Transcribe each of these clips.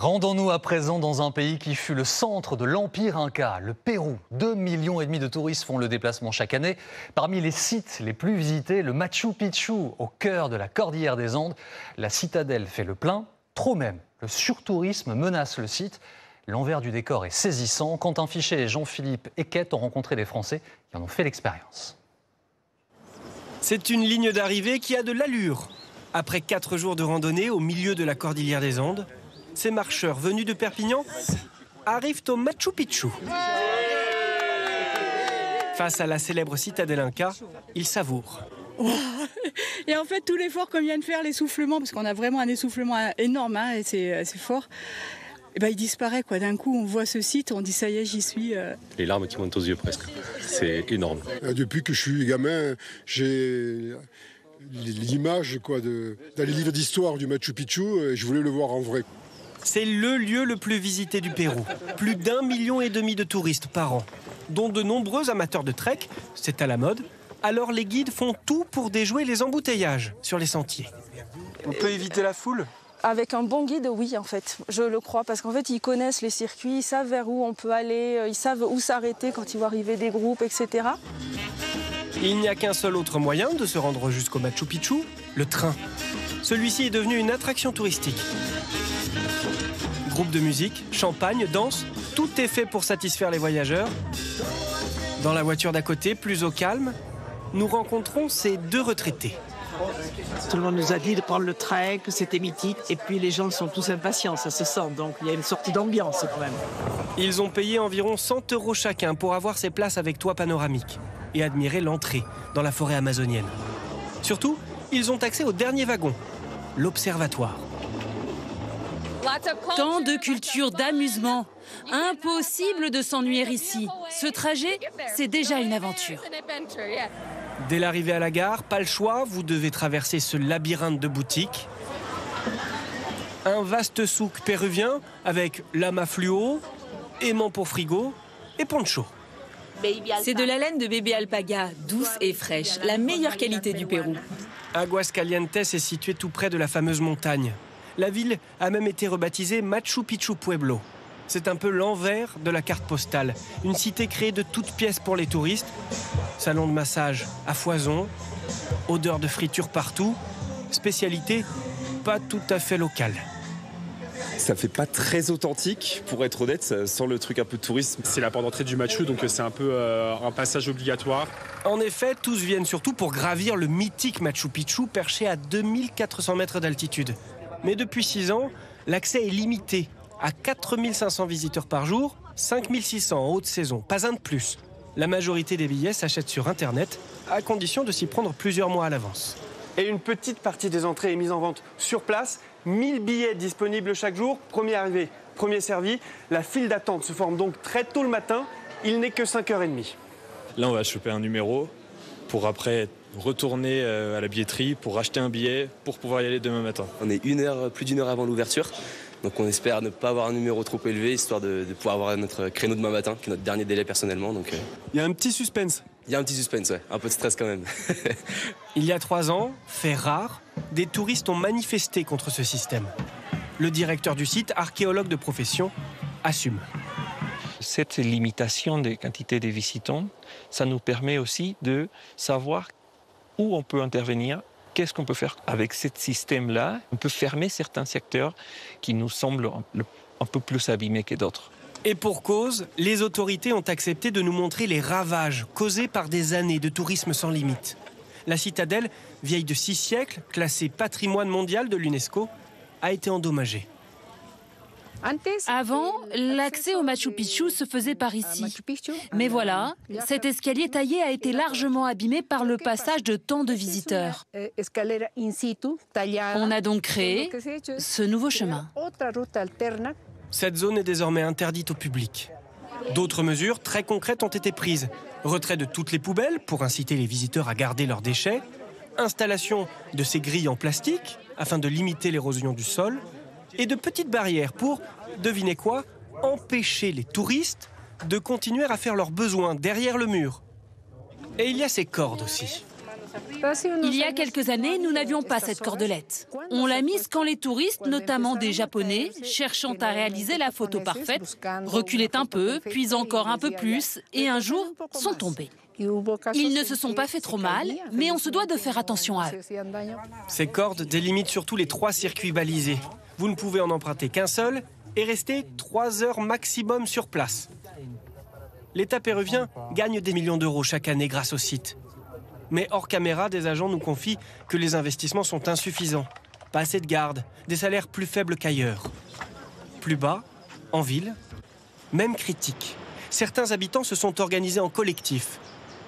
Rendons-nous à présent dans un pays qui fut le centre de l'Empire Inca, le Pérou. 2,5 millions de touristes font le déplacement chaque année. Parmi les sites les plus visités, le Machu Picchu, au cœur de la cordillère des Andes. La citadelle fait le plein, trop même. Le surtourisme menace le site. L'envers du décor est saisissant. Quentin Fichet et Jean-Philippe Eckett ont rencontré des Français qui en ont fait l'expérience. C'est une ligne d'arrivée qui a de l'allure. Après 4 jours de randonnée au milieu de la cordillère des Andes, ces marcheurs venus de Perpignan arrivent au Machu Picchu. Face à la célèbre citadelle Inca, ils savourent. Et en fait, tout l'effort qu'on vient de faire, l'essoufflement, parce qu'on a vraiment un essoufflement énorme, hein, et c'est fort, et ben, il disparaît, quoi. D'un coup, on voit ce site, on dit ça y est, j'y suis. Les larmes qui montent aux yeux presque. C'est énorme. Depuis que je suis gamin, j'ai l'image dans les livres d'histoire du Machu Picchu, et je voulais le voir en vrai. C'est le lieu le plus visité du Pérou. Plus d'1,5 million de touristes par an, dont de nombreux amateurs de trek, c'est à la mode. Alors les guides font tout pour déjouer les embouteillages sur les sentiers. On peut éviter la foule ? Avec un bon guide, oui, en fait, je le crois, parce qu'en fait, ils connaissent les circuits, ils savent vers où on peut aller, ils savent où s'arrêter quand il va arriver des groupes, etc. Il n'y a qu'un seul autre moyen de se rendre jusqu'au Machu Picchu, le train. Celui-ci est devenu une attraction touristique. Groupe de musique, champagne, danse, tout est fait pour satisfaire les voyageurs. Dans la voiture d'à côté, plus au calme, nous rencontrons ces 2 retraités. Tout le monde nous a dit de prendre le train, que c'était mythique, et puis les gens sont tous impatients, ça se sent, donc il y a une sortie d'ambiance quand même. Ils ont payé environ 100 € chacun pour avoir ces places avec toit panoramique et admirer l'entrée dans la forêt amazonienne. Surtout, ils ont accès au dernier wagon, l'observatoire. Tant de culture, d'amusement. Impossible de s'ennuyer ici. Ce trajet, c'est déjà une aventure. Dès l'arrivée à la gare, pas le choix, vous devez traverser ce labyrinthe de boutiques. Un vaste souk péruvien avec lama fluo, aimant pour frigo et poncho. C'est de la laine de bébé alpaga, douce et fraîche, la meilleure qualité du Pérou. Aguascalientes est située tout près de la fameuse montagne. La ville a même été rebaptisée Machu Picchu Pueblo. C'est un peu l'envers de la carte postale. Une cité créée de toutes pièces pour les touristes. Salon de massage à foison, odeur de friture partout. Spécialité pas tout à fait locale. Ça fait pas très authentique, pour être honnête, ça sent le truc un peu tourisme. C'est la porte d'entrée du Machu, donc c'est un peu un passage obligatoire. En effet, tous viennent surtout pour gravir le mythique Machu Picchu perché à 2400 mètres d'altitude. Mais depuis 6 ans, l'accès est limité à 4500 visiteurs par jour, 5600 en haute saison, pas un de plus. La majorité des billets s'achètent sur Internet, à condition de s'y prendre plusieurs mois à l'avance. Et une petite partie des entrées est mise en vente sur place. 1000 billets disponibles chaque jour. Premier arrivé, premier servi. La file d'attente se forme donc très tôt le matin. Il n'est que 5h30. Là, on va choper un numéro pour après retourner à la billetterie pour acheter un billet pour pouvoir y aller demain matin. On est plus d'une heure avant l'ouverture. Donc on espère ne pas avoir un numéro trop élevé, histoire de pouvoir avoir notre créneau demain matin, qui est notre dernier délai personnellement. Donc, Il y a un petit suspense. Il y a un petit suspense, ouais. Un peu de stress quand même. Il y a 3 ans, fait rare, des touristes ont manifesté contre ce système. Le directeur du site, archéologue de profession, assume. Cette limitation des quantités de visitants, ça nous permet aussi de savoir où on peut intervenir. Qu'est-ce qu'on peut faire avec ce système-là? On peut fermer certains secteurs qui nous semblent un peu plus abîmés que d'autres. Et pour cause, les autorités ont accepté de nous montrer les ravages causés par des années de tourisme sans limite. La citadelle, vieille de 6 siècles, classée patrimoine mondial de l'UNESCO, a été endommagée. Avant, l'accès au Machu Picchu se faisait par ici. Mais voilà, cet escalier taillé a été largement abîmé par le passage de tant de visiteurs. On a donc créé ce nouveau chemin. Cette zone est désormais interdite au public. D'autres mesures très concrètes ont été prises. Retrait de toutes les poubelles pour inciter les visiteurs à garder leurs déchets. Installation de ces grilles en plastique afin de limiter l'érosion du sol. Et de petites barrières pour, devinez quoi, empêcher les touristes de continuer à faire leurs besoins derrière le mur. Et il y a ces cordes aussi. Il y a quelques années, nous n'avions pas cette cordelette. On l'a mise quand les touristes, notamment des Japonais, cherchant à réaliser la photo parfaite, reculaient un peu, puis encore un peu plus, et un jour sont tombés. Ils ne se sont pas fait trop mal, mais on se doit de faire attention à eux. Ces cordes délimitent surtout les 3 circuits balisés. Vous ne pouvez en emprunter qu'un seul et rester 3 heures maximum sur place. L'État péruvien gagne des millions d'euros chaque année grâce au site. Mais hors caméra, des agents nous confient que les investissements sont insuffisants. Pas assez de gardes, des salaires plus faibles qu'ailleurs. Plus bas, en ville, même critique. Certains habitants se sont organisés en collectif.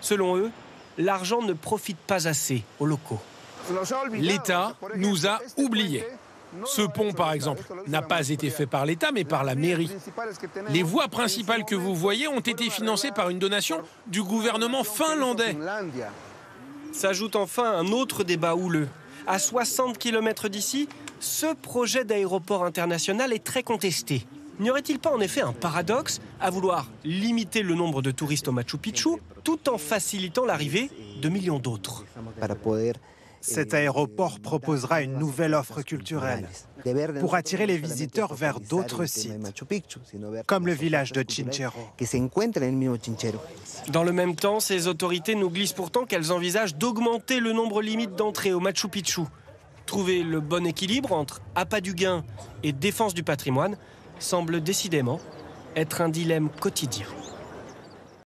Selon eux, l'argent ne profite pas assez aux locaux. L'État nous a oubliés. Ce pont, par exemple, n'a pas été fait par l'État, mais par la mairie. Les voies principales que vous voyez ont été financées par une donation du gouvernement finlandais. S'ajoute enfin un autre débat houleux. À 60 km d'ici, ce projet d'aéroport international est très contesté. N'y aurait-il pas en effet un paradoxe à vouloir limiter le nombre de touristes au Machu Picchu tout en facilitant l'arrivée de millions d'autres? Cet aéroport proposera une nouvelle offre culturelle pour attirer les visiteurs vers d'autres sites, comme le village de Chinchero. Dans le même temps, ces autorités nous glissent pourtant qu'elles envisagent d'augmenter le nombre limite d'entrées au Machu Picchu. Trouver le bon équilibre entre appât du gain et défense du patrimoine semble décidément être un dilemme quotidien.